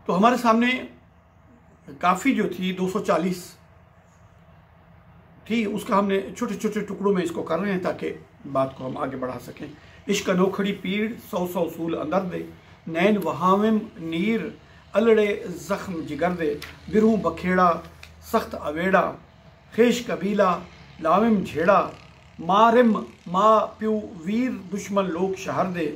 तो हमारे सामने काफ़ी जो थी 240 थी, उसका हमने छोटे छोटे टुकड़ों में इसको कर रहे हैं ताकि बात को हम आगे बढ़ा सकें। इश्क अनोखड़ी पीड़ 100 उसूल अंदर दे, नैन वहामिम नीर अलड़े जख्म जिगर दे, बिरूं बखेड़ा सख्त अवेड़ा, खेश कबीला लाविम झेड़ा, मारिम माँ प्यू वीर दुश्मन लोग शहर दे,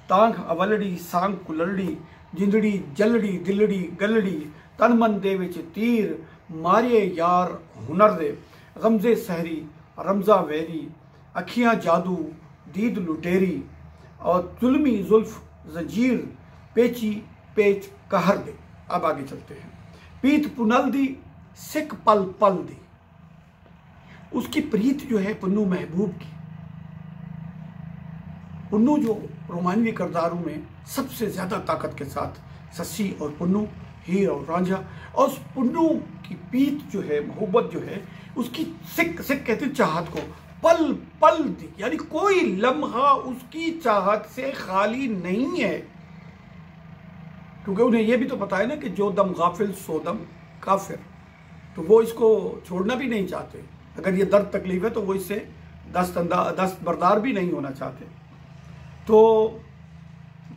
तांग अवलड़ी सांग कुलड़ी, जिंदड़ी जलड़ी दिलड़ी गलड़ी, तन मन दे विच तीर मारिए यार हुनर दे, गमजे सहरी रमजा वेरी, अखियाँ जादू दीद लुटेरी, और जुल्मी जुल्फ जंजीर पेची पेच कहर दे। अब आगे चलते हैं। पीत पुनल दी सिक पल पल दी, उसकी प्रीत जो है पुन्नू महबूब की। पुन्नू जो रोमानवी किरदारों में सबसे ज्यादा ताकत के साथ सस्सी और पुन्नू, हीर और रांझा, और उस पुन्नू की पीत जो है, मोहब्बत जो है, उसकी सिक सिक कहते हैं चाहत को, पल पल दी, यानी कोई लम्हा उसकी चाहत से खाली नहीं है। क्योंकि उन्हें यह भी तो पता है ना कि जो दम गाफिल सो दम काफिर, तो वो इसको छोड़ना भी नहीं चाहते। अगर ये दर्द तकलीफ है तो वो इससे दस्त बरदार भी नहीं होना चाहते। तो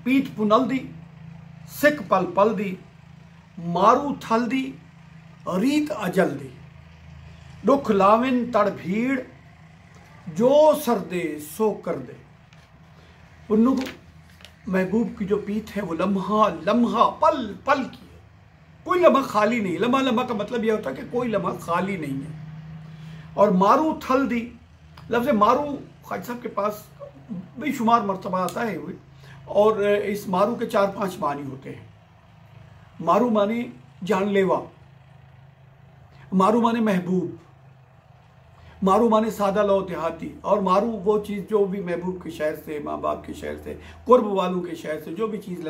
पीठ पुनल दी सिक पल पल दी, मारू थल दी रीत अजल दी, दुख लाविन तड़ भीड़ जो सर दे सो कर दे। पुन्नू महबूब की जो पीठ है वो लम्हा लम्हा पल पल की है, कोई लम्हा खाली नहीं। लम्हा लम्हा का मतलब यह होता है कि कोई लम्हा खाली नहीं है। और मारू थल दी, लफ्ज़ मारू ख्वाजा साहब के पास बेशुमार मरतबा आता है, और इस मारू के 4-5 मानी होते हैं। मारू माने जानलेवा, मारू माने महबूब, मारू माने सादा लो देहाती, और मारू वो चीज़ जो भी महबूब के शहर से, माँ बाप के शहर से, कुर्ब वालों के शहर से जो भी चीज़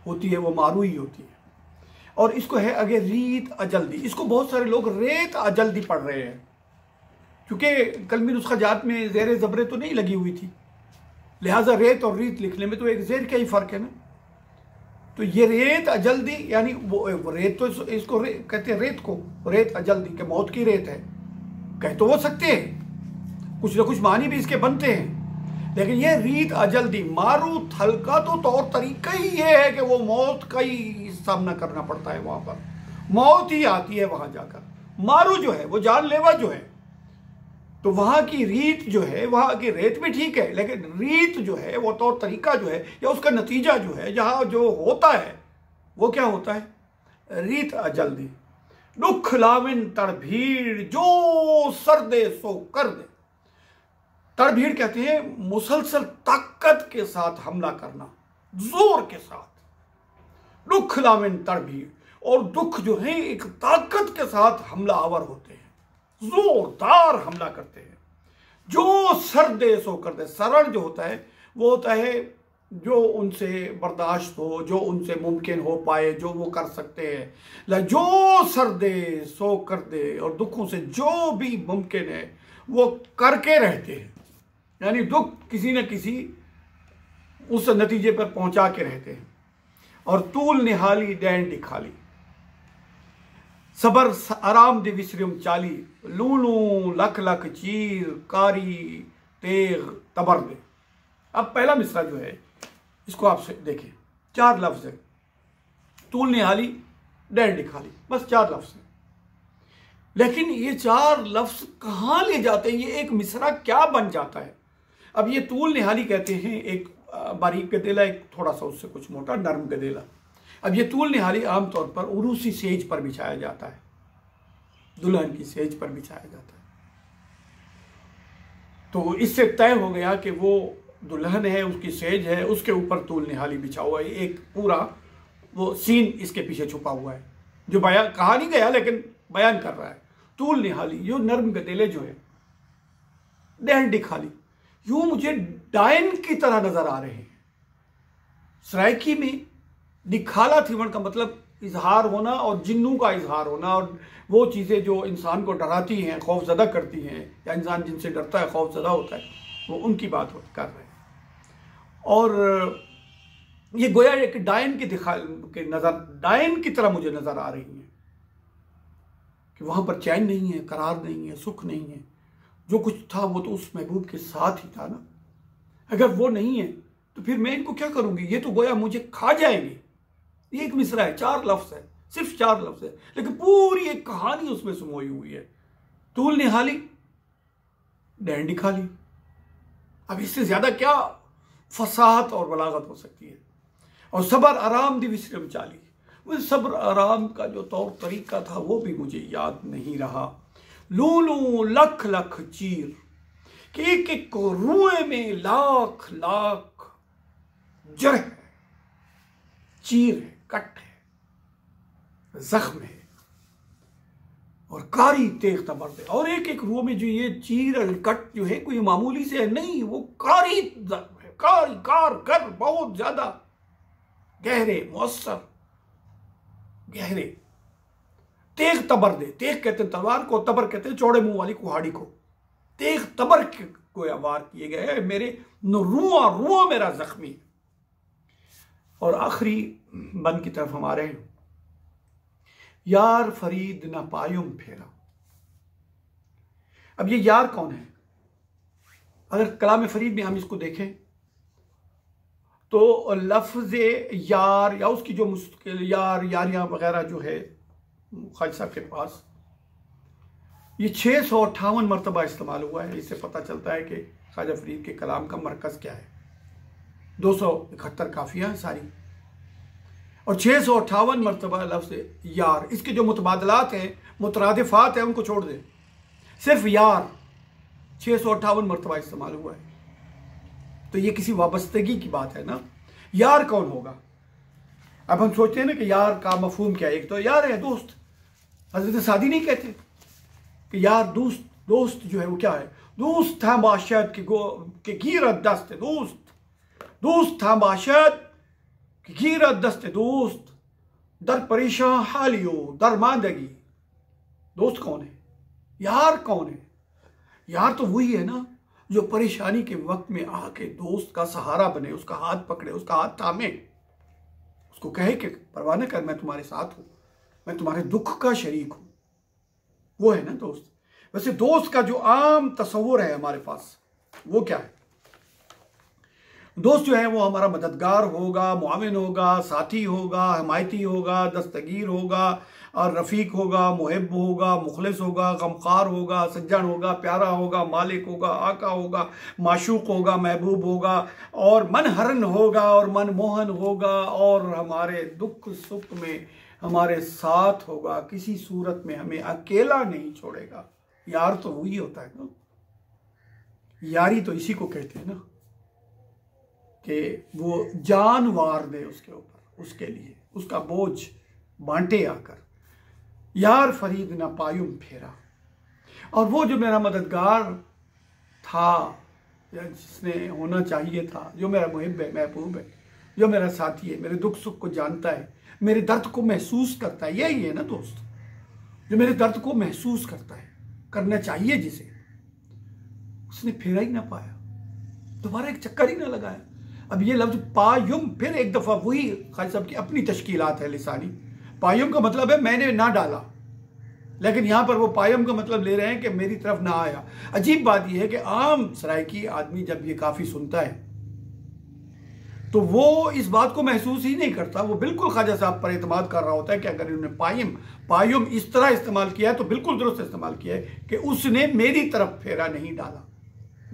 होती है वो मारू ही होती है। और इसको है आगे रीत अजल्दी, इसको बहुत सारे लोग रेत अजल्दी पढ़ रहे हैं, क्योंकि कलमी नुस्खा जात में ज़ेर ज़बरे तो नहीं लगी हुई थी, लिहाजा रेत और रीत लिखने में तो एक ज़ेर का ही फ़र्क है ना। तो ये रेत अजल्दी, यानी वो रेत तो इसको कहते हैं, रेत को रेत अजल्दी के मौत की रेत है, कह तो वो सकते हैं, कुछ ना कुछ मानी भी इसके बनते हैं, लेकिन ये रीत अजल्दी मारू थल का तो तौर तरीका ही ये है कि वो मौत का ही सामना करना पड़ता है, वहां पर मौत ही आती है वहां जाकर। मारू जो है वो जानलेवा जो है, तो वहां की रीत जो है, वहां की रेत भी ठीक है, लेकिन रीत जो है वो तौर तरीका जो है या उसका नतीजा जो है, जहां जो होता है वो क्या होता है, रीत अजल्दी। दुख लाविन तड़भीड़ जो सर दे सो कर दे। तड़भीड़ कहते हैं मुसलसल ताकत के साथ हमला करना, जोर के साथ। दुख लाविन तड़भीड़, और दुख जो है एक ताकत के साथ हमला आवर होते हैं, जोरदार हमला करते हैं। जो सर दे सो कर दे, सरल जो होता है वो होता है जो उनसे बर्दाश्त हो, जो उनसे मुमकिन हो पाए, जो वो कर सकते हैं। जो सर दे सो कर दे, और दुखों से जो भी मुमकिन है वो करके रहते हैं, यानी दुख किसी न किसी उस नतीजे पर पहुंचा के रहते हैं। और तूल निहाली डैन दिखाली, सबर आराम दे विसरियम चाली, लूलू लख लख चीर कारी तेग तबर दे। अब पहला मिसरा जो है इसको आप देखें, 4 लफ्ज है, तूल निहाली डैन दिखाली, बस 4 लफ्ज है। लेकिन ये 4 लफ्ज कहाँ ले जाते हैं, ये एक मिसरा क्या बन जाता है। अब ये तूल निहाली कहते हैं एक बारीक गदेला, एक थोड़ा सा उससे कुछ मोटा नरम गदेला। अब ये तूल निहाली आमतौर पर उरूसी सेज पर बिछाया जाता है, दुल्हन की सेज पर बिछाया जाता है। तो इससे तय हो गया कि वो दुल्हन है, उसकी सेज है, उसके ऊपर तूल निहाली बिछा हुआ है। एक पूरा वो सीन इसके पीछे छुपा हुआ है जो बयान कहा नहीं गया लेकिन बयान कर रहा है। तूल निहाली, यो नरम गदेले जो है, डैन दिखाली, यूं मुझे डायन की तरह नजर आ रहे हैं। सरायकी में दिखाला थीवन का मतलब इजहार होना और जिन्नू का इजहार होना, और वो चीज़ें जो इंसान को डराती हैं, खौफजदा करती हैं, या इंसान जिनसे डरता है, खौफजदा होता है, वो उनकी बात कर रहे हैं। और ये गोया एक डायन डायन की तरह मुझे नजर आ रही है कि वहां पर चैन नहीं है, करार नहीं है, सुख नहीं है। जो कुछ था वो तो उस महबूब के साथ ही था ना। अगर वो नहीं है तो फिर मैं इनको क्या करूंगी? ये तो गोया मुझे खा जाएंगे। ये एक मिसरा है, 4 लफ्ज है, सिर्फ 4 लफ्ज है, लेकिन पूरी एक कहानी उसमें समोई हुई है। तूल निहाली, डैंडी खा ली। अब इससे ज्यादा क्या फसाहत और बलागत हो सकती है? और सबर आराम दी विश्रम चाली, वो सब्र आराम का जो तौर तरीका था वो भी मुझे याद नहीं रहा। लूलू लख लख चीर, कि एक एक रुए में लाख लाख जरह है, चीर है, कट है, जख्म है और कारी तेग तबर्द है। और एक एक रुए में जो ये चीर और कट जो है कोई मामूली से है नहीं, वो कारी जख्म है, कारी कारगर, बहुत ज्यादा गहरे, मुअस्सर, गहरे। तेग तबर दे, तेग कहते हैं तलवार को, तबर कहते हैं चौड़े मुंह वाली कुहाड़ी को। तेग तबर को वार किए गए, मेरे रुआ रुआ मेरा जख्मी। और आखिरी बंद की तरफ हमारे यार फरीद न पायुम फेरा। अब ये यार कौन है? अगर कलाम फरीद में हम इसको देखें तो लफ्ज यार या उसकी जो मुश्किल यार यारियां वगैरह जो है ख्वाजा साहब के पास, ये 658 मरतबा इस्तेमाल हुआ है। इससे पता चलता है कि ख्वाजा फरीद के कलाम का मरकज क्या है। 271 काफियां हैं सारी और 658 मरतबा लफ्ज यार। इसके जो मुतबादलात हैं, मुतरादिफात हैं, उनको छोड़ दें, सिर्फ यार 658 मरतबा इस्तेमाल हुआ है। तो ये किसी वाबस्तगी की बात है ना। यार कौन होगा? अब हम सोचते हैं ना कि यार का मफहूम क्या है? एक तो यार है दोस्त। हजरत सादी नहीं कहते कि यार दोस्त, दोस्त जो है वो क्या है? दोस्त था बाशद के गिरत दस्त दोस्त, दोस्त था बाशद के गिरत दस्त दोस्त, दर परेशान हालियो दरमांदगी। दोस्त कौन है? यार कौन है? यार तो वही है ना जो परेशानी के वक्त में आके दोस्त का सहारा बने, उसका हाथ पकड़े, उसका हाथ थामे, उसको कहे कि परवाह न कर, मैं तुम्हारे साथ हूं, मैं तुम्हारे दुख का शरीक हूं। वो है ना दोस्त। वैसे दोस्त का जो आम तस्वुर है हमारे पास वो क्या है? दोस्त जो है वो हमारा मददगार होगा, मुआविन होगा, साथी होगा, हिमायती होगा, दस्तगीर होगा और रफ़ीक होगा, मुहिब होगा, मुखलिस होगा, गमखार होगा, सज्जन होगा, प्यारा होगा, मालिक होगा, आका होगा, माशूक होगा, महबूब होगा और मनहरन होगा और मनमोहन होगा और हमारे दुख सुख में हमारे साथ होगा, किसी सूरत में हमें अकेला नहीं छोड़ेगा। यार तो वही होता है ना। यारी तो इसी को कहते हैं ना कि वो जान वार दे उसके ऊपर, उसके लिए उसका बोझ बांटे आकर। यार फरीद ना पायुम फेरा। और वो जो मेरा मददगार था या जिसने होना चाहिए था, जो मेरा मुहिब है, महबूब है, जो मेरा साथी है, मेरे दुख सुख को जानता है, मेरे दर्द को महसूस करता है, यही है ना दोस्त, जो मेरे दर्द को महसूस करता है, करना चाहिए जिसे, उसने फेरा ही ना पाया, दोबारा एक चक्कर ही ना लगाया। अब ये लफ्ज पायुम, फिर एक दफा वही ख्वाजा साहब की अपनी तश्कीलात है लिसानी। पायुम का मतलब है मैंने ना डाला, लेकिन यहां पर वो पायुम का मतलब ले रहे हैं कि मेरी तरफ ना आया। अजीब बात यह है कि आम सराइकी आदमी जब ये काफी सुनता है तो वो इस बात को महसूस ही नहीं करता। वो बिल्कुल ख्वाजा साहब पर एतमाद कर रहा होता है कि अगर इन्होंने पायुम इस तरह इस्तेमाल किया है तो बिल्कुल दुरुस्त इस्तेमाल किया है कि उसने मेरी तरफ फेरा नहीं डाला,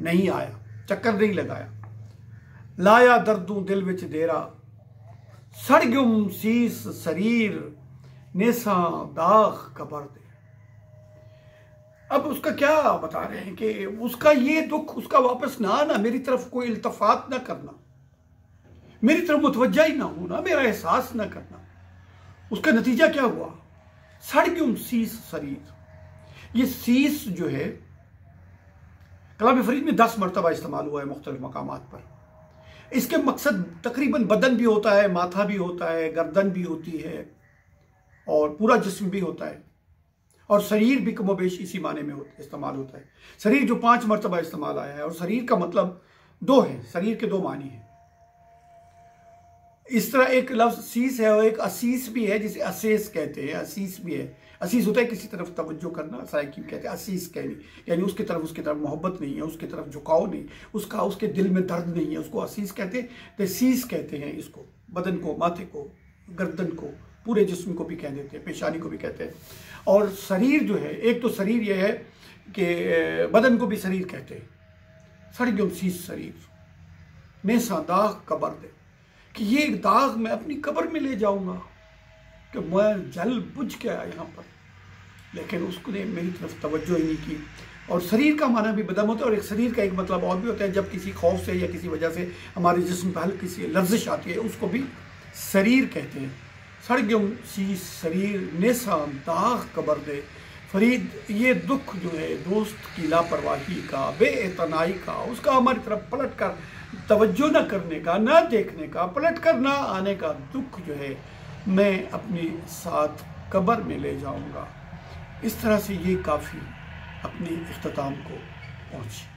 नहीं आया, चक्कर नहीं लगाया। लाया दर्दू दिल विच देरा, सड़गुम सीस शरीर नेसा दाग कबर दे। अब उसका क्या बता रहे हैं कि उसका ये दुख, उसका वापस ना आना, मेरी तरफ कोई इल्तफात ना करना, मेरी तरफ मुतवज्जा ही ना होना, मेरा एहसास ना करना, उसका नतीजा क्या हुआ? सड़गुम सीस शरीर। ये सीस जो है कलाम फरीद में 10 मरतबा इस्तेमाल हुआ है मुख्तलिफ मकामात पर। इसके मकसद तकरीबन बदन भी होता है, माथा भी होता है, गर्दन भी होती है और पूरा जिस्म भी होता है और शरीर भी कमोबेश इसी माने में इस्तेमाल होता है। शरीर जो 5 मरतबा इस्तेमाल आया है और शरीर का मतलब 2 है, शरीर के 2 मानी हैं। इस तरह एक लफ्ज़ सीस है और एक असीस भी है, जिसे असेस कहते हैं, असीस भी है। असीस होता है किसी तरफ तवज्जो करना, साइकिल कहते हैं, असीस कहनी यानी उसकी तरफ मोहब्बत नहीं है, उसकी तरफ झुकाव नहीं, उसके दिल में दर्द नहीं है, उसको असीस कहते हैं। तो सीस कहते हैं इसको, बदन को, माथे को, गर्दन को, पूरे जिस्म को भी कह देते हैं, पेशानी को भी कहते हैं। और शरीर जो है, एक तो शरीर यह है कि बदन को भी शरीर कहते हैं, सड़गम सीस शरीर नेसा दाग कबर दे, कि ये एक दाग मैं अपनी कब्र में ले जाऊंगा कि मैं जल बुझ गया यहाँ पर, लेकिन उसने मेरी तरफ तवज्जो ही नहीं की। और शरीर का माना भी बदम होता है, और एक शरीर का एक मतलब और भी होता है, जब किसी खौफ से या किसी वजह से हमारे जिस्म पर हल्की सी लर्जिश आती है, उसको भी शरीर कहते हैं। सड़गम सी शरीर नेसा दाग कबर दे फरीद, ये दुख जो है दोस्त की लापरवाही का, बेइतनाई का, उसका हमारी तरफ पलट कर तवज्जो न करने का, न देखने का, पलट कर ना आने का दुख जो है मैं अपने साथ कब्र में ले जाऊंगा। इस तरह से ये काफ़ी अपने इख्तिताम को पहुँची।